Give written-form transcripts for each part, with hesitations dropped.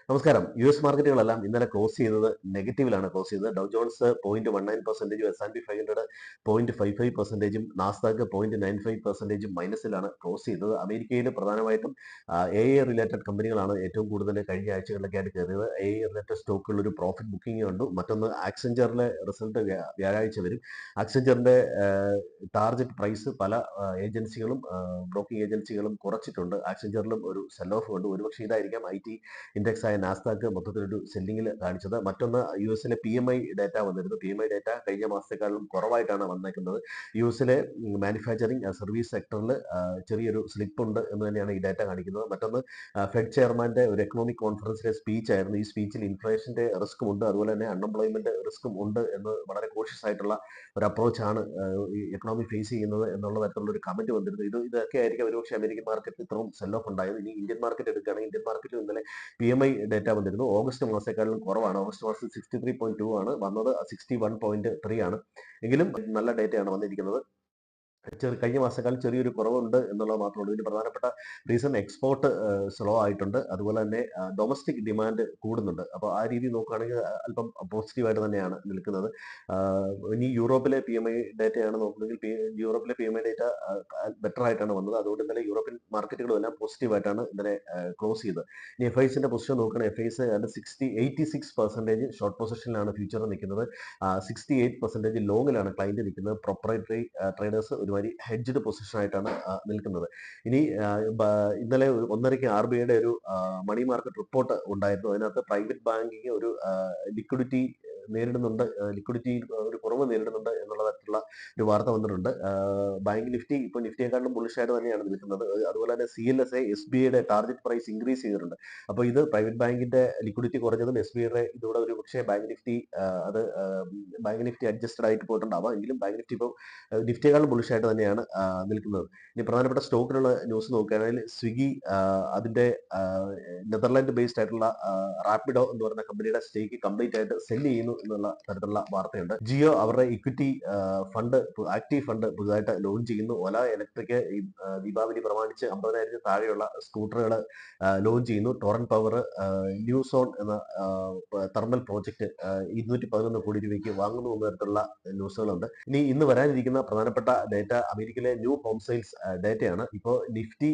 നമസ്കാരം. യുഎസ് മാർക്കറ്റുകളെല്ലാം ഇന്നലെ ക്ലോസ് ചെയ്തത് നെഗറ്റീവിലാണ് ക്ലോസ് ചെയ്തത്. ഡൗ ജോൺസ് 0.19%, S&P 500 0.55%, നാസ്ഡാക്ക് 0.95% മൈനസിലാണ് ക്ലോസ് ചെയ്തത്. അമേരിക്കയിൽ പ്രധാനമായിട്ടും AI റിലേറ്റഡ് കമ്പനികളാണ് ഏറ്റവും കൂടുതൽ കഴിഞ്ഞ ആഴ്ചകളിലൊക്കെ ആയിട്ട് കയറിയത്. AI റിലേറ്റഡ് സ്റ്റോക്കുകളിൽ ഒരു പ്രോഫിറ്റ് ബുക്കിംഗ് ഉണ്ട്. മറ്റൊന്ന് ആക്സെഞ്ചറിലെ റിസൾട്ട് വ്യാഴാഴ്ച വരും. ആക്സെഞ്ചറിന്റെ ടാർജറ്റ് പ്രൈസ് പല ഏജൻസികളും ബ്രോക്കിംഗ് ഏജൻസികളും കുറച്ചിട്ടുണ്ട്. ആക്സെഞ്ചറിലും ഒരു സെൽ ഓഫ് ഉണ്ട്. ഒരുപക്ഷെ ഇതായിരിക്കാം IT ഇൻഡെക്സ് ആയ നാസ്ഡാക്ക് മൊത്തത്തിലൊരു സെല്ലിങ്ങിൽ കാണിച്ചത്. മറ്റൊന്ന് യുഎസിലെ PMI ഡാറ്റ വന്നിരുന്നു. PMI ഡാറ്റ കഴിഞ്ഞ മാസത്തെക്കാളും കുറവായിട്ടാണ് വന്നേക്കുന്നത്. യുഎസിലെ മാനുഫാക്ചറിങ് സർവീസ് സെക്ടറിൽ ചെറിയൊരു സ്ലിപ്പ് ഉണ്ട് എന്ന് തന്നെയാണ് ഈ ഡാറ്റ കാണിക്കുന്നത്. മറ്റൊന്ന് ഫെഡ് ചെയർമാന്റെ ഒരു എക്കണോമിക് കോൺഫറൻസിലെ സ്പീച്ച് ആയിരുന്നു. ഈ സ്പീച്ചിൽ ഇൻഫ്ലേഷന്റെ റിസ്ക്കും ഉണ്ട്, അതുപോലെ തന്നെ അൺഎംപ്ലോയ്മെന്റ് റിസ്ക്കും ഉണ്ട് എന്ന് വളരെ കോഷ്യസ് ആയിട്ടുള്ള ഒരു അപ്രോച്ചാണ് ഈ എക്കണോമി ഫേസ് ചെയ്യുന്നത് എന്നുള്ള തരത്തിലുള്ള ഒരു കമന്റ് വന്നിരുന്നു. ഇതൊക്കെ ആയിരിക്കും ഒരുപക്ഷെ അമേരിക്കൻ മാർക്കറ്റിൽ ഇത്രയും സെൽ ഓഫ് ഉണ്ടായത്. ഇനി ഇന്ത്യൻ മാർക്കറ്റ് എടുക്കുകയാണെങ്കിൽ ഇന്ത്യൻ മാർക്കറ്റിൽ ഇന്നലെ PMI ഡാറ്റ വന്നിരുന്നു. ഓഗസ്റ്റ് മാസത്തെക്കാളും കുറവാണ്. ഓഗസ്റ്റ് മാസം 63.2 ആണ് വന്നത്, 61.3 ആണ്. എങ്കിലും നല്ല ഡാറ്റയാണ് വന്നിരിക്കുന്നത്. കഴിഞ്ഞ മാസത്തേക്കാൾ ചെറിയൊരു കുറവുണ്ട് എന്നുള്ളത് മാത്രമേ ഉള്ളൂ. ഇതിന് പ്രധാനപ്പെട്ട റീസൺ എക്സ്പോർട്ട് സ്ലോ ആയിട്ടുണ്ട്, അതുപോലെ തന്നെ ഡൊമസ്റ്റിക് ഡിമാൻഡ് കൂടുന്നുണ്ട്. അപ്പോൾ ആ രീതി നോക്കുകയാണെങ്കിൽ അല്പം പോസിറ്റീവായിട്ട് തന്നെയാണ് നിൽക്കുന്നത്. ഇനി യൂറോപ്പിലെ PMI ഡാറ്റയാണ് നോക്കുന്നതെങ്കിൽ യൂറോപ്പിലെ PMI ഡാറ്റ ബെറ്റർ ആയിട്ടാണ് വന്നത്. അതുകൊണ്ട് ഇന്നലെ യൂറോപ്യൻ മാർക്കറ്റുകളും എല്ലാം പോസിറ്റീവായിട്ടാണ് ഇന്നലെ ക്ലോസ് ചെയ്തത്. ഇനി FISന്റെ പൊസിഷൻ നോക്കുകയാണെങ്കിൽ FIS 86% ഷോർട്ട് പൊസിഷനിലാണ് ഫ്യൂച്ചർ നിൽക്കുന്നത്. 68% ലോങ്ങിലാണ് ക്ലയന്റ് നിൽക്കുന്നത്. പ്രൊപ്പറേറ്ററി ട്രേഡേഴ്സ് ഒരുമാതിരി ഹെഡ്ജ്ഡ് പൊസിഷൻ ആയിട്ടാണ് നിൽക്കുന്നത്. ഇനി ഇന്നലെ 1:30 RBIയുടെ ഒരു മണി മാർക്കറ്റ് റിപ്പോർട്ട് ഉണ്ടായിരുന്നു. അതിനകത്ത് പ്രൈവറ്റ് ബാങ്കിങ് ഒരു ലിക്വിഡിറ്റി നേരിടുന്നുണ്ട്, ലിക്വിഡിറ്റി ഒരു കുറവ് നേരിടുന്നുണ്ട് എന്നുള്ള തരത്തിലുള്ള ഒരു വാർത്ത വന്നിട്ടുണ്ട്. ബാങ്ക് നിഫ്റ്റി ഇപ്പോൾ നിഫ്റ്റിയെക്കാളും ബുള്ളിഷായിട്ട് തന്നെയാണ് നിൽക്കുന്നത്. അതുപോലെ തന്നെ CLSA SBIയുടെ ടാർഗറ്റ് പ്രൈസ് ഇൻക്രീസ് ചെയ്തിട്ടുണ്ട്. അപ്പോൾ ഇത് പ്രൈവറ്റ് ബാങ്കിന്റെ ലിക്വിഡിറ്റി കുറഞ്ഞതും SBIയുടെ ഇതോടെ ഒരു പക്ഷേ ബാങ്ക് നിഫ്റ്റി അഡ്ജസ്റ്റഡ് ആയിട്ട് പോയിട്ടുണ്ടാവാം. എങ്കിലും ബാങ്ക് നിഫ്റ്റി ഇപ്പോൾ നിഫ്റ്റിയെക്കാളും ബുള്ളിഷായിട്ട് തന്നെയാണ് നിൽക്കുന്നത്. ഇനി പ്രധാനപ്പെട്ട സ്റ്റോക്കിനുള്ള ന്യൂസ് നോക്കുകയാണെങ്കിൽ സ്വിഗ്ഗി അതിന്റെ നെതർലാൻഡ് ബേസ്ഡ് ആയിട്ടുള്ള റാപ്പിഡോ എന്ന് പറയുന്ന കമ്പനിയുടെ സ്റ്റേക്ക് കംപ്ലീറ്റ് ആയിട്ട് സെല് ചെയ്യുന്നു എന്നുള്ള തരത്തിലുള്ള വാർത്തയുണ്ട്. ജിയോ അവരുടെ ഇക്വിറ്റി ഫണ്ട്, ആക്റ്റീവ് ഫണ്ട് പുതുതായിട്ട് ലോഞ്ച് ചെയ്യുന്നു. ഒല ഇലക്ട്രിക് ഈ ദീപാവലി പ്രമാണിച്ച് 50,000 താഴെയുള്ള സ്കൂട്ടറുകൾ ലോഞ്ച് ചെയ്യുന്നു. ടോറന്റ് പവർ ന്യൂസോൺ എന്ന തെർമൽ പ്രോജക്റ്റ് 211 കോടി രൂപയ്ക്ക് വാങ്ങുന്നു എന്ന തരത്തിലുള്ള ന്യൂസുകളുണ്ട്. ഇനി ഇന്ന് വരാനിരിക്കുന്ന പ്രധാനപ്പെട്ട ഡേറ്റ അമേരിക്കയിലെ ന്യൂ ഹോം സെയിൽസ് ഡേറ്റയാണ്. ഇപ്പോൾ നിഫ്റ്റി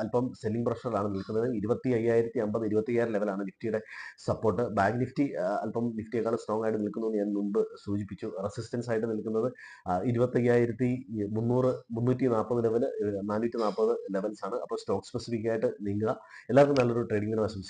അല്പം സെല്ലിംഗ് പ്രഷറിലാണ് നിൽക്കുന്നത്. 25,050 25,000 ലെവലാണ് നിഫ്റ്റിയുടെ സപ്പോർട്ട്. ബാങ്ക് നിഫ്റ്റി അല്പം നിഫ്റ്റിയേക്കാൾ സ്ട്രോങ് ആയിട്ട് നിൽക്കുന്നു എന്ന് ഞാൻ മുമ്പ് സൂചിപ്പിച്ചു. റെസിസ്റ്റൻസ് ആയിട്ട് നിൽക്കുന്നത് 25,300 340 ലെവൽ, 440 ലെവൽസ് ആണ്. അപ്പോൾ സ്റ്റോക്ക് സ്പെസിഫിക് ആയിട്ട് നീങ്ങുക. എല്ലാവർക്കും നല്ലൊരു ട്രേഡിംഗിന് ആശംസിക്കുന്നു.